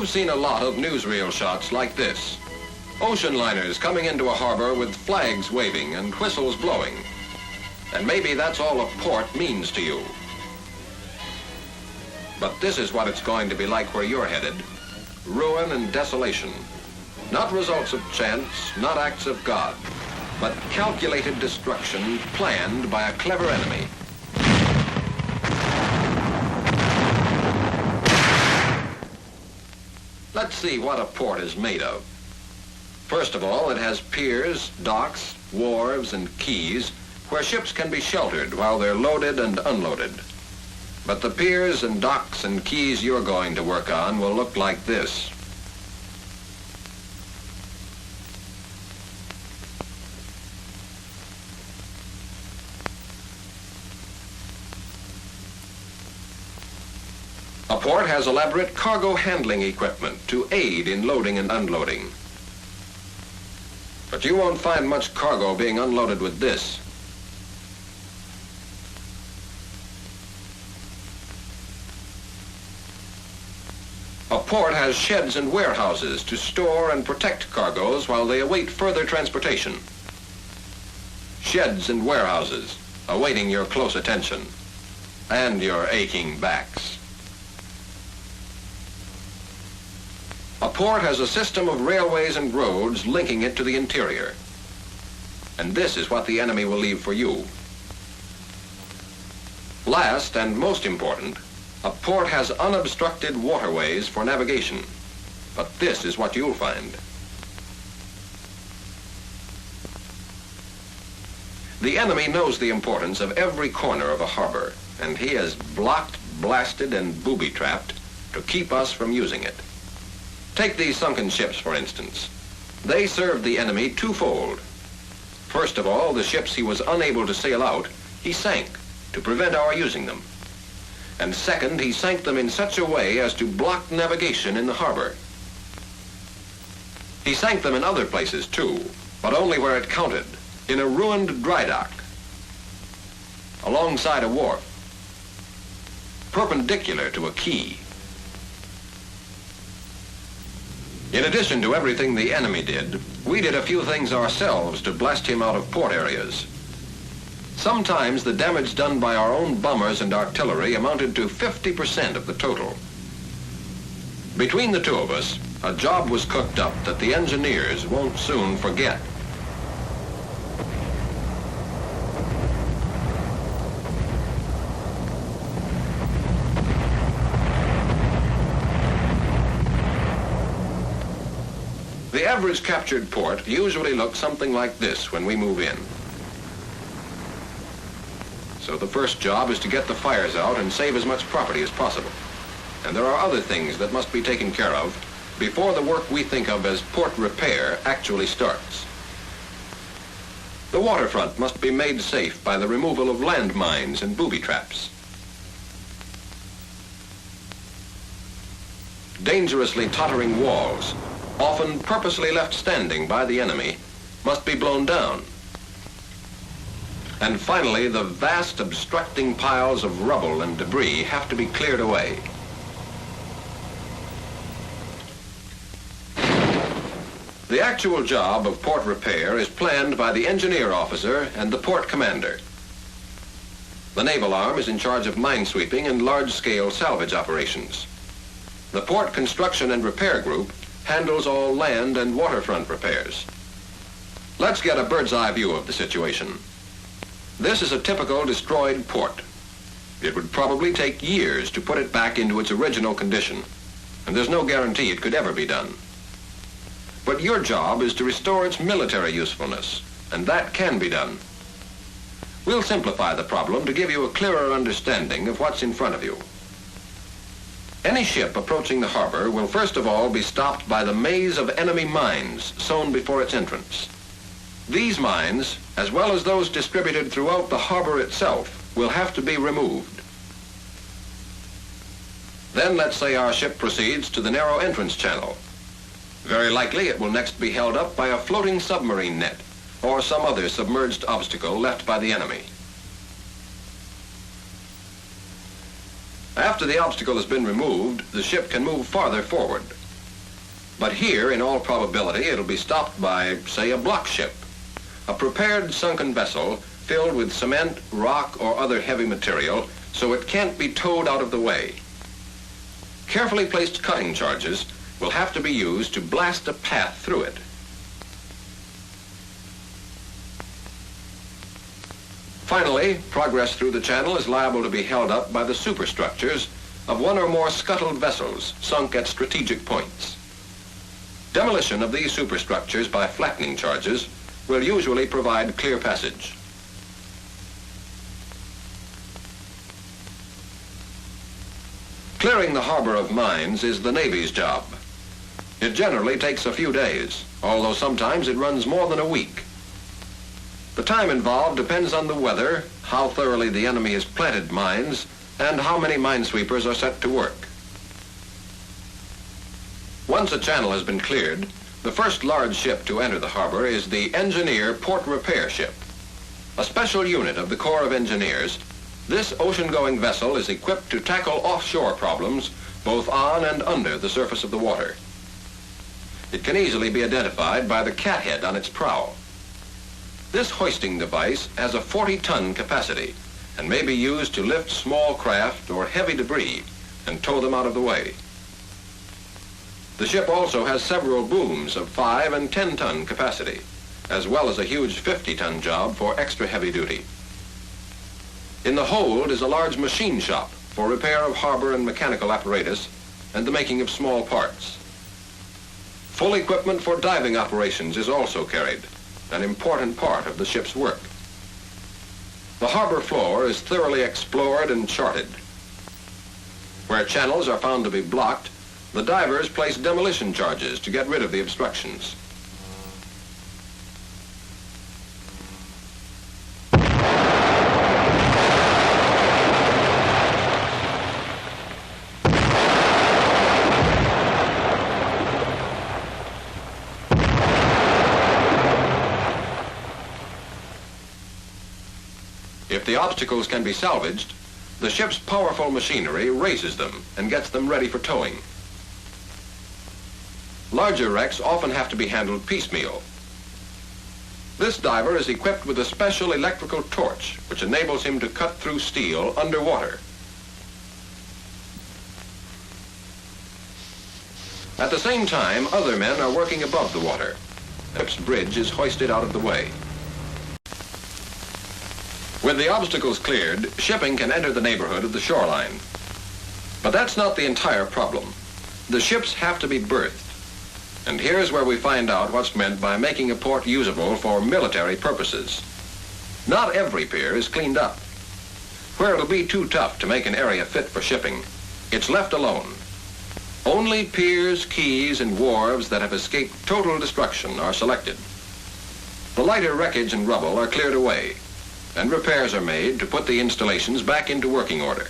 You've seen a lot of newsreel shots like this. Ocean liners coming into a harbor with flags waving and whistles blowing. And maybe that's all a port means to you. But this is what it's going to be like where you're headed. Ruin and desolation. Not results of chance, not acts of God, but calculated destruction planned by a clever enemy. Let's see what a port is made of. First of all, it has piers, docks, wharves, and quays where ships can be sheltered while they're loaded and unloaded. But the piers and docks and quays you're going to work on will look like this. A port has elaborate cargo handling equipment to aid in loading and unloading. But you won't find much cargo being unloaded with this. A port has sheds and warehouses to store and protect cargoes while they await further transportation. Sheds and warehouses awaiting your close attention and your aching backs. A port has a system of railways and roads linking it to the interior. And this is what the enemy will leave for you. Last and most important, a port has unobstructed waterways for navigation. But this is what you'll find. The enemy knows the importance of every corner of a harbor, and he has blocked, blasted, and booby-trapped to keep us from using it. Take these sunken ships, for instance. They served the enemy twofold. First of all, the ships he was unable to sail out, he sank to prevent our using them. And second, he sank them in such a way as to block navigation in the harbor. He sank them in other places too, but only where it counted, in a ruined dry dock, alongside a wharf, perpendicular to a quay. In addition to everything the enemy did, we did a few things ourselves to blast him out of port areas. Sometimes the damage done by our own bombers and artillery amounted to 50% of the total. Between the two of us, a job was cooked up that the engineers won't soon forget. The average captured port usually looks something like this when we move in. So the first job is to get the fires out and save as much property as possible. And there are other things that must be taken care of before the work we think of as port repair actually starts. The waterfront must be made safe by the removal of landmines and booby traps. Dangerously tottering walls, often purposely left standing by the enemy, must be blown down. And finally, the vast obstructing piles of rubble and debris have to be cleared away. The actual job of port repair is planned by the engineer officer and the port commander. The naval arm is in charge of minesweeping and large-scale salvage operations. The port construction and repair group handles all land and waterfront repairs. Let's get a bird's-eye view of the situation. This is a typical destroyed port. It would probably take years to put it back into its original condition, and there's no guarantee it could ever be done. But your job is to restore its military usefulness, and that can be done. We'll simplify the problem to give you a clearer understanding of what's in front of you. Any ship approaching the harbor will first of all be stopped by the maze of enemy mines sown before its entrance. These mines, as well as those distributed throughout the harbor itself, will have to be removed. Then let's say our ship proceeds to the narrow entrance channel. Very likely it will next be held up by a floating submarine net or some other submerged obstacle left by the enemy. After the obstacle has been removed, the ship can move farther forward, But here, in all probability, it'll be stopped by, say, a block ship, a prepared sunken vessel filled with cement, rock, or other heavy material so it can't be towed out of the way. Carefully placed cutting charges will have to be used to blast a path through it. Finally, progress through the channel is liable to be held up by the superstructures of one or more scuttled vessels sunk at strategic points. Demolition of these superstructures by flattening charges will usually provide clear passage. Clearing the harbor of mines is the Navy's job. It generally takes a few days, although sometimes it runs more than a week. The time involved depends on the weather, how thoroughly the enemy has planted mines, and how many minesweepers are set to work. Once a channel has been cleared, the first large ship to enter the harbor is the Engineer Port Repair Ship. A special unit of the Corps of Engineers, this ocean-going vessel is equipped to tackle offshore problems both on and under the surface of the water. It can easily be identified by the cathead on its prow. This hoisting device has a 40-ton capacity and may be used to lift small craft or heavy debris and tow them out of the way. The ship also has several booms of 5 and 10-ton capacity, as well as a huge 50-ton job for extra heavy duty. In the hold is a large machine shop for repair of harbor and mechanical apparatus and the making of small parts. Full equipment for diving operations is also carried, an important part of the ship's work. The harbor floor is thoroughly explored and charted. Where channels are found to be blocked, the divers place demolition charges to get rid of the obstructions. If the obstacles can be salvaged, the ship's powerful machinery raises them and gets them ready for towing. Larger wrecks often have to be handled piecemeal. This diver is equipped with a special electrical torch which enables him to cut through steel underwater. At the same time, other men are working above the water. The ship's bridge is hoisted out of the way. With the obstacles cleared, shipping can enter the neighborhood of the shoreline. But that's not the entire problem. The ships have to be berthed. And here's where we find out what's meant by making a port usable for military purposes. Not every pier is cleaned up. Where it'll be too tough to make an area fit for shipping, it's left alone. Only piers, quays, and wharves that have escaped total destruction are selected. The lighter wreckage and rubble are cleared away, and repairs are made to put the installations back into working order.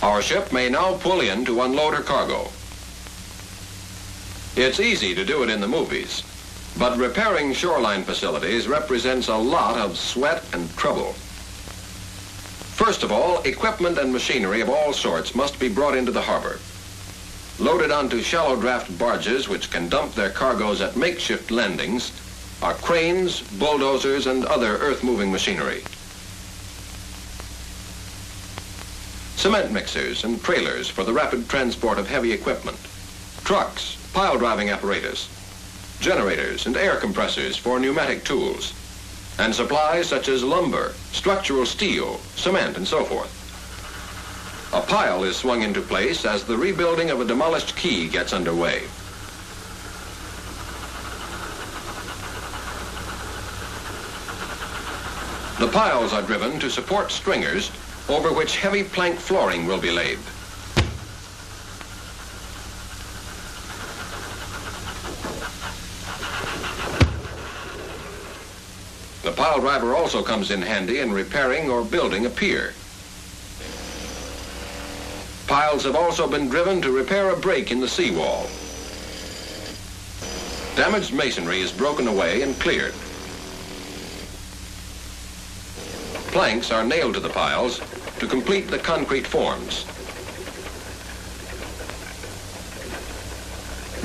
Our ship may now pull in to unload her cargo. It's easy to do it in the movies, but repairing shoreline facilities represents a lot of sweat and trouble. First of all, equipment and machinery of all sorts must be brought into the harbor. Loaded onto shallow draft barges which can dump their cargoes at makeshift landings are cranes, bulldozers, and other earth-moving machinery. Cement mixers and trailers for the rapid transport of heavy equipment. Trucks, pile-driving apparatus, generators and air compressors for pneumatic tools, and supplies such as lumber, structural steel, cement, and so forth. A pile is swung into place as the rebuilding of a demolished quay gets underway. The piles are driven to support stringers over which heavy plank flooring will be laid. The pile driver also comes in handy in repairing or building a pier. Piles have also been driven to repair a break in the seawall. Damaged masonry is broken away and cleared. Planks are nailed to the piles to complete the concrete forms.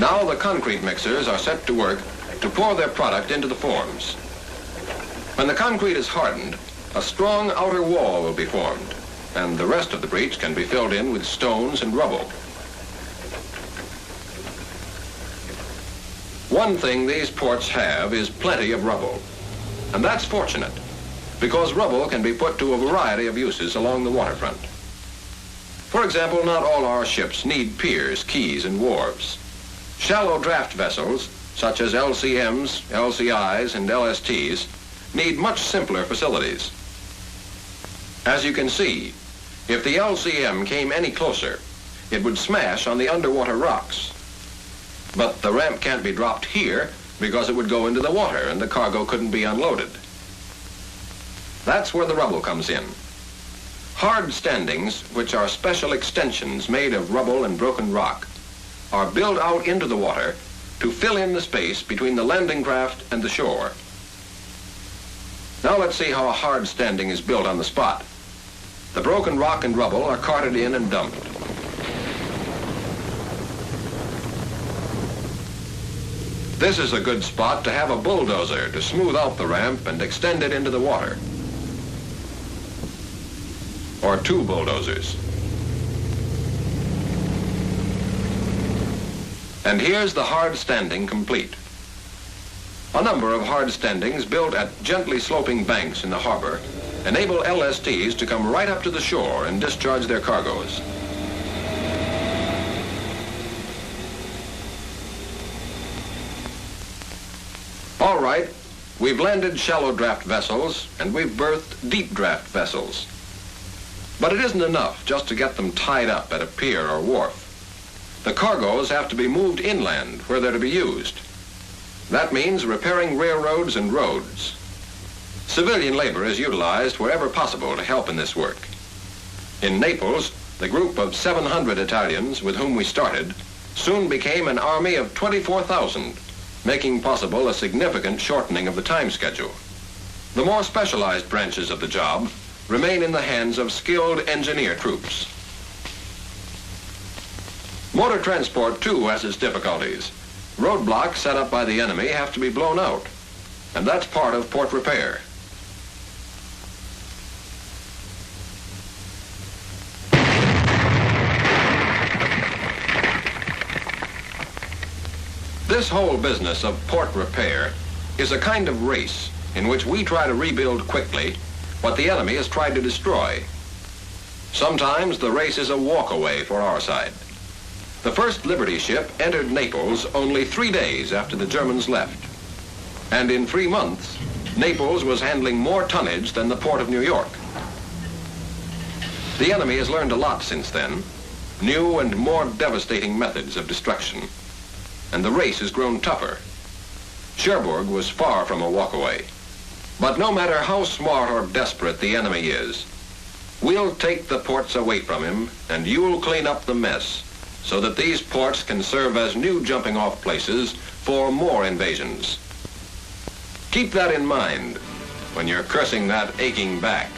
Now the concrete mixers are set to work to pour their product into the forms. When the concrete is hardened, a strong outer wall will be formed, and the rest of the breach can be filled in with stones and rubble. One thing these ports have is plenty of rubble, and that's fortunate, because rubble can be put to a variety of uses along the waterfront. For example, not all our ships need piers, quays, and wharves. Shallow draft vessels, such as LCMs, LCIs, and LSTs, need much simpler facilities. As you can see, if the LCM came any closer, it would smash on the underwater rocks. But the ramp can't be dropped here because it would go into the water and the cargo couldn't be unloaded. That's where the rubble comes in. Hard standings, which are special extensions made of rubble and broken rock, are built out into the water to fill in the space between the landing craft and the shore. Now let's see how a hard standing is built on the spot. The broken rock and rubble are carted in and dumped. This is a good spot to have a bulldozer to smooth out the ramp and extend it into the water. Or two bulldozers. And here's the hard standing complete. A number of hard standings built at gently sloping banks in the harbor enable LSTs to come right up to the shore and discharge their cargoes. All right, we've landed shallow draft vessels and we've berthed deep draft vessels. But it isn't enough just to get them tied up at a pier or wharf. The cargoes have to be moved inland where they're to be used. That means repairing railroads and roads. Civilian labor is utilized wherever possible to help in this work. In Naples, the group of 700 Italians with whom we started soon became an army of 24,000, making possible a significant shortening of the time schedule. The more specialized branches of the job remain in the hands of skilled engineer troops. Motor transport, too, has its difficulties. Roadblocks set up by the enemy have to be blown out, and that's part of port repair. This whole business of port repair is a kind of race in which we try to rebuild quickly what the enemy has tried to destroy. Sometimes the race is a walkaway for our side. The first Liberty ship entered Naples only 3 days after the Germans left. And in 3 months, Naples was handling more tonnage than the port of New York. The enemy has learned a lot since then, new and more devastating methods of destruction. And the race has grown tougher. Cherbourg was far from a walkaway. But no matter how smart or desperate the enemy is, we'll take the ports away from him and you'll clean up the mess so that these ports can serve as new jumping off places for more invasions. Keep that in mind when you're cursing that aching back.